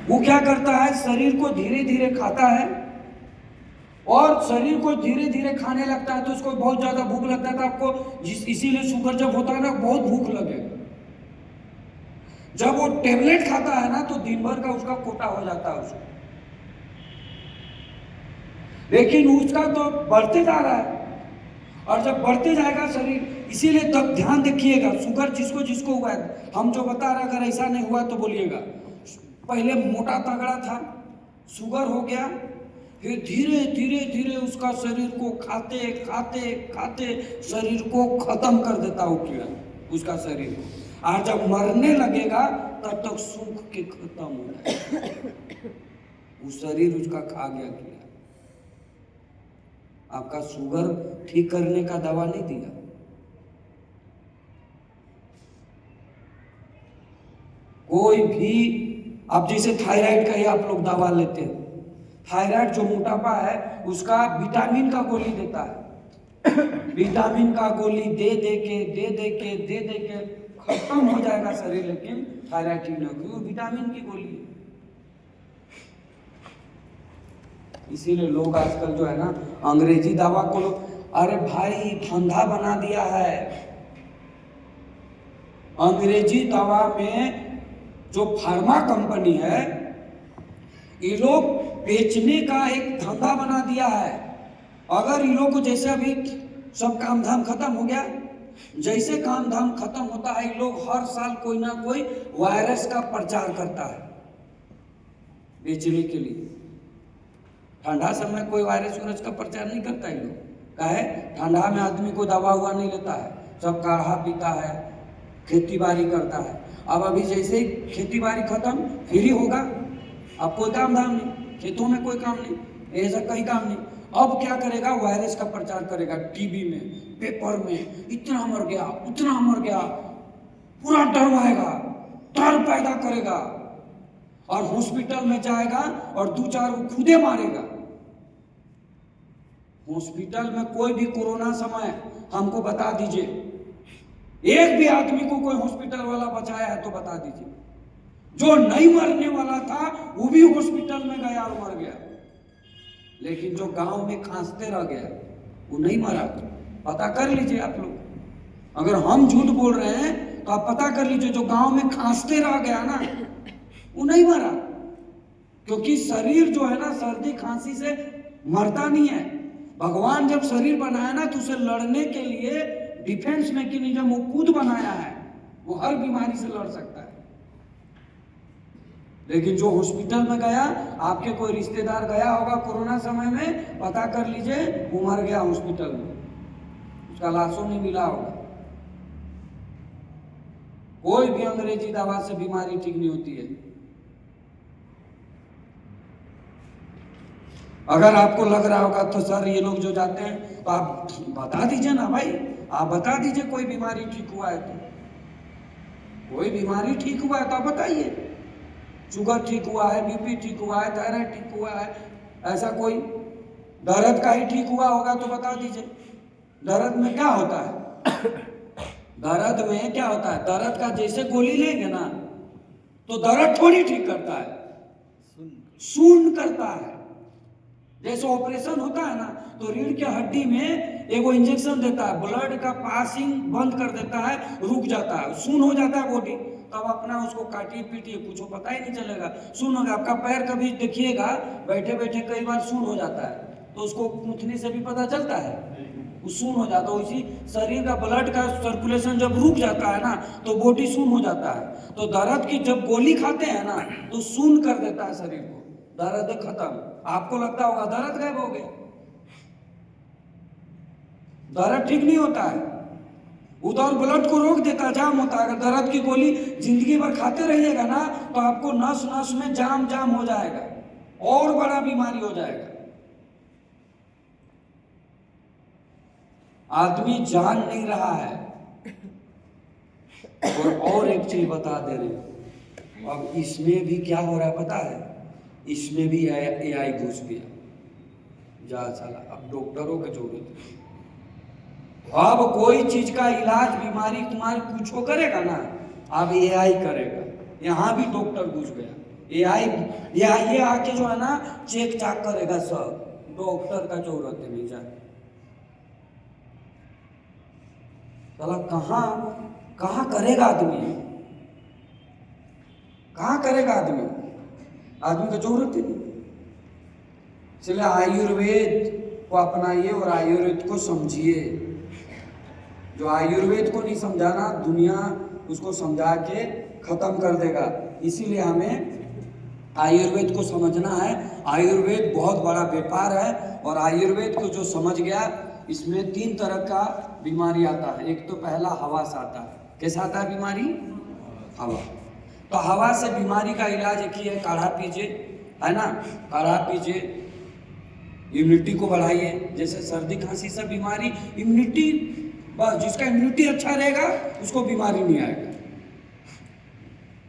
वो क्या करता है, शरीर को धीरे धीरे खाता है, और शरीर को धीरे धीरे खाने लगता है तो उसको बहुत ज्यादा भूख लगता है। तो आपको इसीलिए शुगर जब होता है ना, बहुत भूख लगेगा। जब वो टेबलेट खाता है ना तो दिन भर का उसका कोटा हो जाता है उसको, लेकिन उसका तो बढ़ते जा रहा है। और जब बढ़ते जाएगा शरीर, इसीलिए तब ध्यान देखिएगा, शुगर जिसको जिसको हुआ है, हम जो बता रहे, अगर ऐसा नहीं हुआ तो बोलिएगा। पहले मोटा तगड़ा था, शुगर हो गया, फिर धीरे धीरे धीरे उसका शरीर को खाते खाते खाते शरीर को खत्म कर देता हो कीड़ा उसका शरीर को। और जब मरने लगेगा तब तक सूख के खत्म हो जाएगा, वो शरीर उसका खा गया कीड़ा। आपका शुगर ठीक करने का दवा नहीं दिया। कोई भी, आप जैसे थायराइड का ही आप लोग दवा लेते हैं, थायराइड जो मोटापा है उसका विटामिन का गोली देता है। विटामिन का गोली दे दे के खत्म हो जाएगा शरीर, लेकिन थायराइड ठीक नहीं होगी, वो विटामिन की गोली है। इसीलिए लोग आजकल जो है ना, अंग्रेजी दवा को अरे भाई धंधा बना दिया है। अंग्रेजी दवा में जो फार्मा कंपनी है, ये लोग बेचने का एक धंधा बना दिया है। अगर इन लोग को, जैसे अभी सब काम धाम खत्म हो गया, जैसे काम धाम खत्म होता है, ये लोग हर साल कोई ना कोई वायरस का प्रचार करता है बेचने के लिए। ठंडा समय कोई वायरस वायरस का प्रचार नहीं करता है लोग, काहे? ठंडा में आदमी को दवा हुआ नहीं लेता है, सब काढ़ा पीता है, खेती बाड़ी करता है। अब अभी जैसे ही खेती बाड़ी खत्म, फिर ही होगा, अब कोई काम धाम नहीं, खेतों में कोई काम नहीं, ऐसा कहीं काम नहीं। अब क्या करेगा, वायरस का प्रचार करेगा, टीवी में, पेपर में, इतना मर गया उतना मर गया, पूरा डरवाएगा, डर पैदा करेगा, और हॉस्पिटल में जाएगा और 2-4 को खुदे मारेगा। हॉस्पिटल में कोई भी कोरोना समय हमको बता दीजिए, एक भी आदमी को कोई हॉस्पिटल वाला बचाया है तो बता दीजिए। जो नहीं मरने वाला था वो भी हॉस्पिटल में गया और मर गया, लेकिन जो गांव में खांसते रह गया वो नहीं मरा। पता कर लीजिए आप लोग, अगर हम झूठ बोल रहे हैं तो आप पता कर लीजिए, जो गांव में खांसते रह गया ना वो नहीं मरा। क्योंकि शरीर जो है ना, सर्दी खांसी से मरता नहीं है। भगवान जब शरीर बनाया ना तो उसे लड़ने के लिए डिफेंस मैकेनिज्म वो खुद बनाया है, वो हर बीमारी से लड़ सकता है। लेकिन जो हॉस्पिटल में गया, आपके कोई रिश्तेदार गया होगा कोरोना समय में, पता कर लीजिए वो मर गया हॉस्पिटल में, उसका लाशों नहीं मिला होगा। कोई भी अंग्रेजी दवा से बीमारी ठीक नहीं होती है। अगर आपको लग रहा होगा तो सर ये लोग जो जाते हैं, तो आप बता दीजिए ना भाई, आप बता दीजिए कोई बीमारी ठीक हुआ है तो। कोई बीमारी ठीक हुआ है तो आप बताइए, शुगर ठीक हुआ है, बीपी ठीक हुआ है, थायराइड ठीक हुआ है, ऐसा कोई दर्द का ही ठीक हुआ होगा तो बता दीजिए। दर्द में क्या होता है, दर्द में क्या होता है, दर्द का जैसे गोली लेंगे ना तो दर्द थोड़ी ठीक करता है, सुन्न करता है। जैसे ऑपरेशन होता है ना तो रीढ़ की हड्डी में एगो इंजेक्शन देता है, ब्लड का पासिंग बंद कर देता है, रुक जाता है, सुन्न हो जाता है बॉडी। तब अपना उसको काटिए पीटिए, कुछ पता ही नहीं चलेगा, सुन्न हो गया। आपका पैर कभी देखिएगा, बैठे बैठे कई बार सुन्न हो जाता है, तो उसको गूंथने से भी पता चलता है, वो सुन्न हो जाता है। उसी शरीर का ब्लड का सर्कुलेशन जब रुक जाता है ना तो बॉडी सुन्न हो जाता है। तो दर्द की जब गोली खाते हैं ना तो सुन्न कर देता है शरीर को, दर्द खत्म। आपको लगता होगा दर्द गायब हो गया, दर्द ठीक नहीं होता है, उधर ब्लड को रोक देता, जाम होता है। अगर दर्द की गोली जिंदगी भर खाते रहिएगा ना तो आपको नस नस में जाम हो जाएगा और बड़ा बीमारी हो जाएगा। आदमी जान नहीं रहा है। और एक चीज बता दे रहे, अब इसमें भी क्या हो रहा है पता है, इसमें भी AI घुस गया। जा साला, अब डॉक्टरों की जरूरत है। अब कोई चीज का इलाज, बीमारी तुम्हारी कुछ हो करेगा ना, अब AI करेगा। यहाँ भी डॉक्टर घुस गया। ये आके जो है ना चेक चाक करेगा सब, डॉक्टर का जरूरत नहीं जाए। साला कहाँ करेगा आदमी, कहाँ करेगा आदमी को जरूरत ही नहीं। इसलिए आयुर्वेद को अपनाइए और आयुर्वेद को समझिए। जो आयुर्वेद को नहीं समझाना, दुनिया उसको समझा के खत्म कर देगा। इसीलिए हमें आयुर्वेद को समझना है। आयुर्वेद बहुत बड़ा व्यापार है और आयुर्वेद को जो समझ गया, इसमें 3 तरह का बीमारी आता है। एक तो पहला हवा से आता है। कैसा आता है बीमारी? हवा। तो हवा से बीमारी का इलाज एक ही है, काढ़ा पीजिए, है ना, काढ़ा पीजिए, इम्यूनिटी को बढ़ाइए। जैसे सर्दी खांसी से बीमारी, इम्यूनिटी, बस जिसका इम्यूनिटी अच्छा रहेगा उसको बीमारी नहीं आएगा।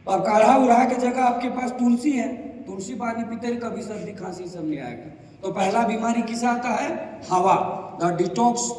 तो अब काढ़ा उड़ा के जगह आपके पास तुलसी है, तुलसी पानी पीते रहे, कभी सर्दी खांसी सब नहीं आएगा। तो पहला बीमारी किसा आता है? हवा। The detox